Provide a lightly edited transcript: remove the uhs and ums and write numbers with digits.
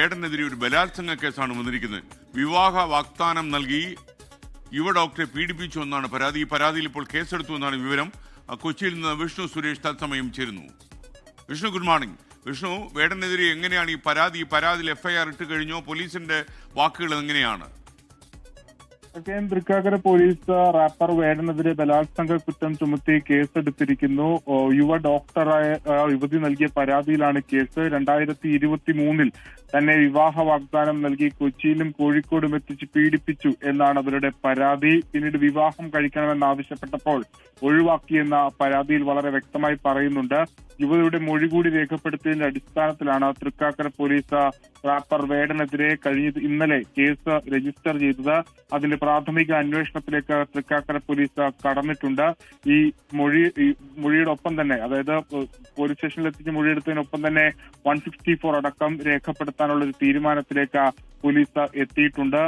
ഏടനെതിരെ ഒരു ബലാത്സംഗ കേസാണ് വന്നിരിക്കുന്നത്. വിവാഹ വാഗ്ദാനം നൽകി യുവ ഡോക്ടറെ പീഡിപ്പിച്ചു എന്നാണ് പരാതി. ഈ പരാതിയിൽ ഇപ്പോൾ കേസെടുത്തു എന്നാണ് വിവരം. കൊച്ചിയിൽ നിന്ന് വിഷ്ണു സുരേഷ് തത്സമയം ചേരുന്നു. Vishnu, good morning. വിഷ്ണു, വേടനെതിരെ എങ്ങനെയാണ് ഈ പരാതിയിൽ എഫ്ഐആർ ഇട്ട് കഴിഞ്ഞോ? പോലീസിന്റെ വാക്കുകൾ എങ്ങനെയാണ്? തൃക്കാക്കര പോലീസ് റാപ്പർ വേടനെതിരെ ബലാത്സംഗ കുറ്റം ചുമത്തി കേസെടുത്തിരിക്കുന്നു. യുവ ഡോക്ടറായ യുവതി നൽകിയ പരാതിയിലാണ് കേസ്. 2023 തന്നെ വിവാഹ വാഗ്ദാനം നൽകി കൊച്ചിയിലും കോഴിക്കോടും എത്തിച്ച് പീഡിപ്പിച്ചു എന്നാണ് അവരുടെ പരാതി. പിന്നീട് വിവാഹം കഴിക്കണമെന്നാവശ്യപ്പെട്ടപ്പോൾ ഒഴിവാക്കിയെന്ന പരാതിയിൽ വളരെ വ്യക്തമായി പറയുന്നുണ്ട്. യുവതിയുടെ മൊഴി കൂടി രേഖപ്പെടുത്തിയതിന്റെ അടിസ്ഥാനത്തിലാണ് തൃക്കാക്കര പോലീസ് റാപ്പർ വേടനെതിരെ ഇന്നലെ കേസ് രജിസ്റ്റർ ചെയ്തത്. അതിന്റെ പ്രാഥമിക അന്വേഷണത്തിലേക്ക് തൃക്കാക്കര പോലീസ് കടന്നിട്ടുണ്ട്. ഈ മൊഴിയുടെ ഒപ്പം തന്നെ, അതായത് പോലീസ് സ്റ്റേഷനിൽ എത്തിച്ച് മൊഴിയെടുത്തതിനൊപ്പം തന്നെ 164 അടക്കം രേഖപ്പെടുത്താനുള്ള ഒരു തീരുമാനത്തിലേക്ക് പോലീസ് എത്തിയിട്ടുണ്ട്.